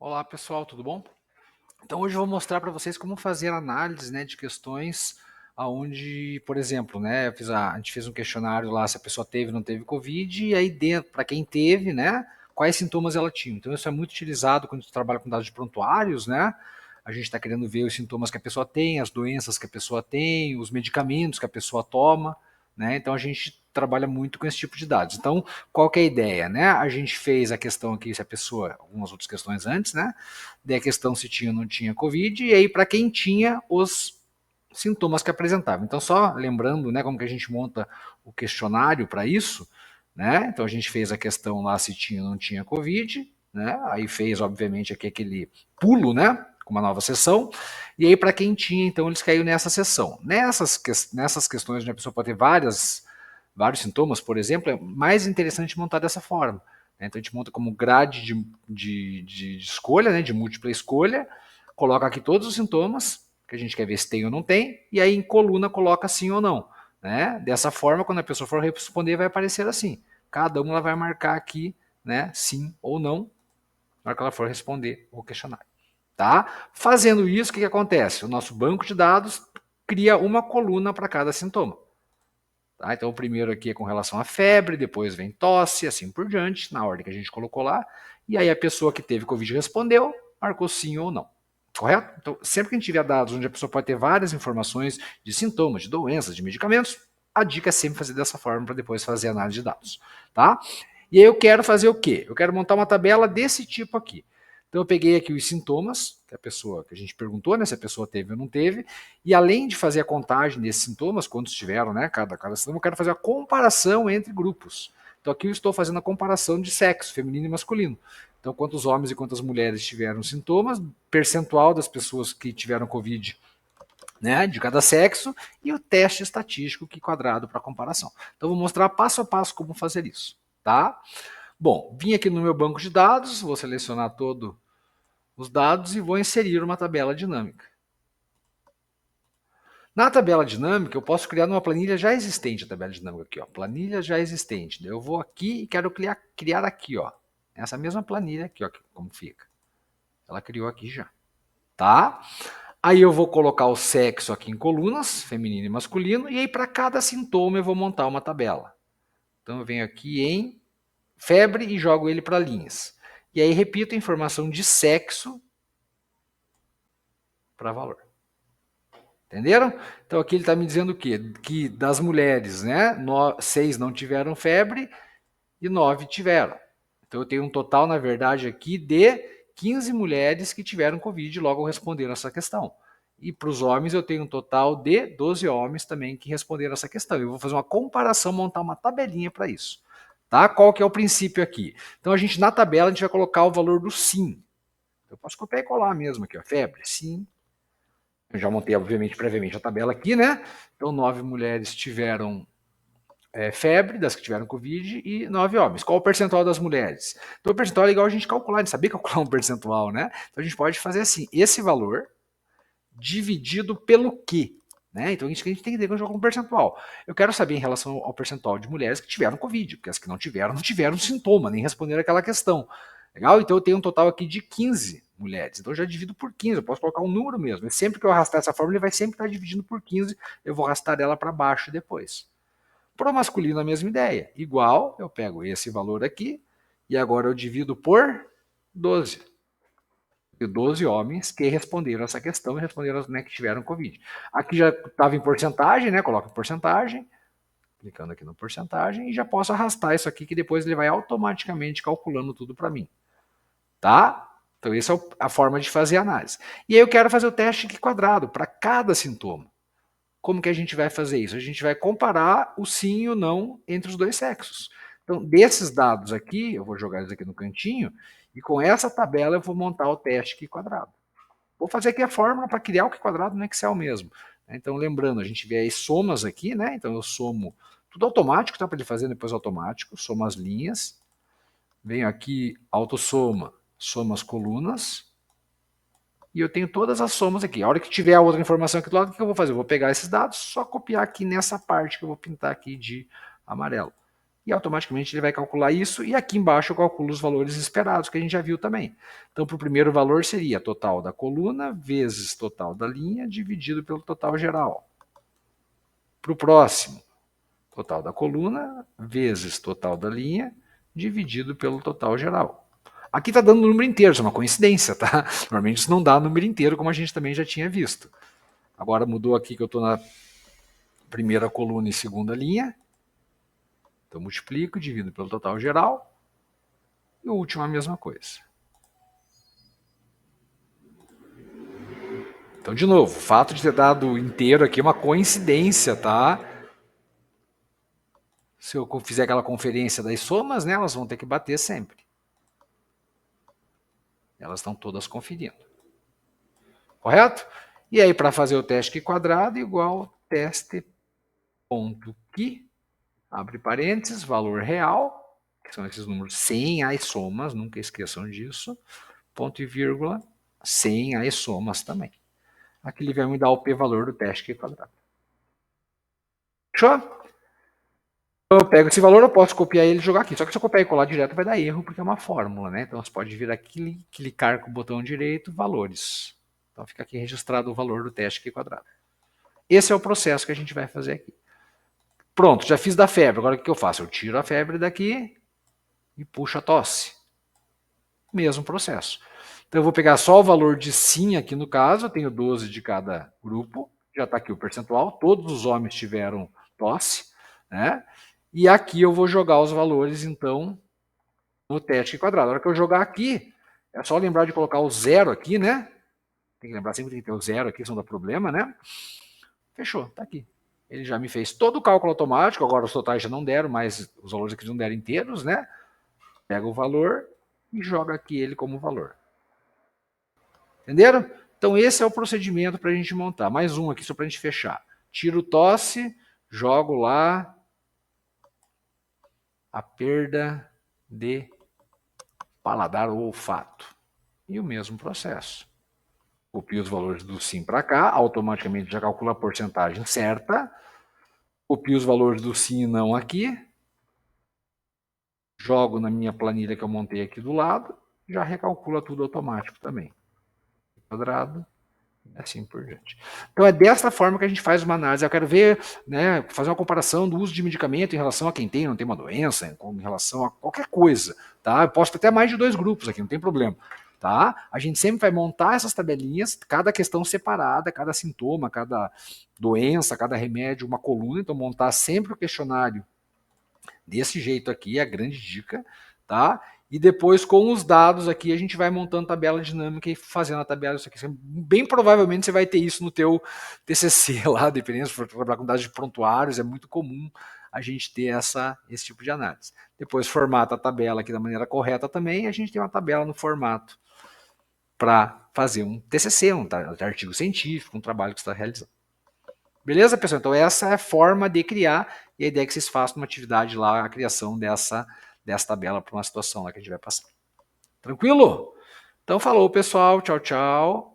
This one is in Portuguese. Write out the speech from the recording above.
Olá pessoal, tudo bom? Então hoje eu vou mostrar para vocês como fazer análise, né, de questões aonde, por exemplo, né, a gente fez um questionário lá se a pessoa teve ou não teve Covid, e aí dentro, para quem teve, né, quais sintomas ela tinha. Então isso é muito utilizado quando a gente trabalha com dados de prontuários, né? A gente está querendo ver os sintomas que a pessoa tem, as doenças que a pessoa tem, os medicamentos que a pessoa toma, né? Então a gente trabalha muito com esse tipo de dados. Então, qual que é a ideia, né? A gente fez a questão aqui, se a pessoa, algumas outras questões antes, né? Daí a questão se tinha ou não tinha Covid, e aí para quem tinha os sintomas que apresentava. Então, só lembrando, né, como que a gente monta o questionário para isso, né? Então a gente fez a questão lá se tinha ou não tinha Covid, né? Aí fez, obviamente, aqui aquele pulo, né? Com uma nova sessão. E aí, para quem tinha, então, eles caíram nessa sessão. Nessas questões onde a pessoa pode ter vários sintomas, por exemplo, é mais interessante montar dessa forma. Então a gente monta como grade de escolha, né, de múltipla escolha, coloca aqui todos os sintomas, que a gente quer ver se tem ou não tem, e aí em coluna coloca sim ou não. Né? Dessa forma, quando a pessoa for responder, vai aparecer assim. Cada uma ela vai marcar aqui, né, sim ou não, na hora que ela for responder o questionário. Tá? Fazendo isso, o que acontece? O nosso banco de dados cria uma coluna para cada sintoma. Tá? Então, o primeiro aqui é com relação à febre, depois vem tosse, assim por diante, na ordem que a gente colocou lá. E aí a pessoa que teve Covid respondeu, marcou sim ou não. Correto? Então, sempre que a gente tiver dados onde a pessoa pode ter várias informações de sintomas, de doenças, de medicamentos, a dica é sempre fazer dessa forma para depois fazer a análise de dados. Tá? E aí eu quero fazer o quê? Eu quero montar uma tabela desse tipo aqui. Então eu peguei aqui os sintomas que a gente perguntou, né, se a pessoa teve ou não teve, e além de fazer a contagem desses sintomas, quantos tiveram, né, cada sintoma, eu quero fazer a comparação entre grupos. Então aqui eu estou fazendo a comparação de sexo, feminino e masculino. Então quantos homens e quantas mulheres tiveram sintomas, percentual das pessoas que tiveram Covid, né, de cada sexo, e o teste estatístico que quadrado para comparação. Então vou mostrar passo a passo como fazer isso, tá? Bom, vim aqui no meu banco de dados, vou selecionar todos os dados e vou inserir uma tabela dinâmica. Na tabela dinâmica, eu posso criar numa planilha já existente a tabela dinâmica aqui, ó, planilha já existente. Eu vou aqui e quero criar aqui, ó, essa mesma planilha aqui, ó, como fica. Ela criou aqui já, tá? Aí eu vou colocar o sexo aqui em colunas, feminino e masculino, e aí para cada sintoma eu vou montar uma tabela. Então eu venho aqui em febre e jogo ele para linhas. E aí repito a informação de sexo para valor. Entenderam? Então aqui ele está me dizendo o quê? Que das mulheres, né, 6 não tiveram febre e 9 tiveram. Então eu tenho um total, na verdade, aqui de 15 mulheres que tiveram Covid e logo responderam essa questão. E para os homens eu tenho um total de 12 homens também que responderam essa questão. Eu vou fazer uma comparação, montar uma tabelinha para isso. Tá? Qual que é o princípio aqui? Então a gente na tabela a gente vai colocar o valor do sim. Eu posso copiar e colar mesmo aqui, ó, febre, sim. Eu já montei, obviamente, previamente a tabela aqui, né? Então, 9 mulheres tiveram febre, das que tiveram Covid, e 9 homens. Qual o percentual das mulheres? Então, o percentual é igual a gente calcular, a gente sabia calcular um percentual, né? Então, a gente pode fazer assim, esse valor dividido pelo quê? Né? Então, isso que a gente tem que entender quando um percentual. Eu quero saber em relação ao percentual de mulheres que tiveram Covid, porque as que não tiveram sintoma, nem responderam aquela questão. Legal? Então, eu tenho um total aqui de 15 mulheres. Então, eu já divido por 15, eu posso colocar um número mesmo. E sempre que eu arrastar essa fórmula, ele vai sempre estar dividindo por 15, eu vou arrastar ela para baixo depois. Para o masculino, a mesma ideia. Igual, eu pego esse valor aqui e agora eu divido por 12. E 12 homens que responderam essa questão e responderam, né, que tiveram Covid. Aqui já estava em porcentagem, né? Coloca em porcentagem, clicando aqui no porcentagem, e já posso arrastar isso aqui que depois ele vai automaticamente calculando tudo para mim. Tá? Então, essa é a forma de fazer a análise. E aí eu quero fazer o teste aqui quadrado para cada sintoma. Como que a gente vai fazer isso? A gente vai comparar o sim e o não entre os dois sexos. Então, desses dados aqui, eu vou jogar eles aqui no cantinho, e com essa tabela eu vou montar o teste Q quadrado. Vou fazer aqui a fórmula para criar o Q quadrado no Excel mesmo. Então, lembrando, a gente vê aí somas aqui, né? Então, eu somo tudo automático, tá? Para ele fazer depois automático, somo as linhas, venho aqui, autossoma, soma as colunas, e eu tenho todas as somas aqui. A hora que tiver a outra informação aqui do lado, o que eu vou fazer? Eu vou pegar esses dados, só copiar aqui nessa parte que eu vou pintar aqui de amarelo. e automaticamente ele vai calcular isso, e aqui embaixo eu calculo os valores esperados, que a gente já viu também. Então, para o primeiro valor seria total da coluna vezes total da linha, dividido pelo total geral. Para o próximo, total da coluna vezes total da linha, dividido pelo total geral. Aqui está dando número inteiro, isso é uma coincidência, tá? Normalmente isso não dá número inteiro, como a gente também já tinha visto. Agora mudou aqui que eu estou na primeira coluna e segunda linha. Então multiplico, divido pelo total geral. E o último a mesma coisa. Então, de novo, o fato de ter dado inteiro aqui é uma coincidência, tá? Se eu fizer aquela conferência das somas, né, elas vão ter que bater sempre. Elas estão todas conferindo. Correto? E aí, para fazer o teste Q quadrado, igual teste.Q, abre parênteses, valor real, que são esses números sem as somas, nunca esqueçam disso, ponto e vírgula, sem as somas também. Aqui ele vai me dar o p-valor do teste Q quadrado. Fechou? Então eu pego esse valor, eu posso copiar ele e jogar aqui. Só que se eu copiar e colar direto vai dar erro, porque é uma fórmula, né? Então você pode vir aqui, clicar com o botão direito, valores. Então fica aqui registrado o valor do teste Q quadrado. Esse é o processo que a gente vai fazer aqui. Pronto, já fiz da febre. Agora o que eu faço? Eu tiro a febre daqui e puxo a tosse. Mesmo processo. Então eu vou pegar só o valor de sim aqui no caso, eu tenho 12 de cada grupo, já está aqui o percentual, todos os homens tiveram tosse, né? E aqui eu vou jogar os valores, então, no teste quadrado. Na hora que eu jogar aqui, é só lembrar de colocar o zero aqui, né? Tem que lembrar sempre que tem que ter o zero aqui, senão dá problema, né? Fechou, tá aqui. Ele já me fez todo o cálculo automático, agora os totais já não deram, mas os valores aqui não deram inteiros, né? Pega o valor e joga aqui ele como valor. Entenderam? Então esse é o procedimento para a gente montar. Mais um aqui só para a gente fechar. Tiro tosse, jogo lá a perda de paladar ou olfato. E o mesmo processo. Copio os valores do sim para cá, automaticamente já calcula a porcentagem certa. Copio os valores do sim e não aqui. Jogo na minha planilha que eu montei aqui do lado. Já recalcula tudo automático também. Quadrado. Assim por diante. Então é dessa forma que a gente faz uma análise. Eu quero ver, né, fazer uma comparação do uso de medicamento em relação a quem tem ou não tem uma doença, em relação a qualquer coisa. Tá? Eu posso ter até mais de 2 grupos aqui, não tem problema. Tá? A gente sempre vai montar essas tabelinhas, cada questão separada, cada sintoma, cada doença, cada remédio, uma coluna. Então montar sempre o questionário desse jeito aqui é a grande dica. Tá? E depois, com os dados aqui, a gente vai montando tabela dinâmica e fazendo a tabela. Isso aqui. Bem provavelmente você vai ter isso no teu TCC lá, dependendo se for trabalhar com dados de prontuários, é muito comum a gente ter esse tipo de análise. Depois formata a tabela aqui da maneira correta também, e a gente tem uma tabela no formato para fazer um TCC, um artigo científico, um trabalho que você está realizando. Beleza, pessoal? Então essa é a forma de criar, e a ideia é que vocês façam uma atividade lá, a criação dessa tabela para uma situação lá que a gente vai passar. Tranquilo? Então falou, pessoal. Tchau, tchau.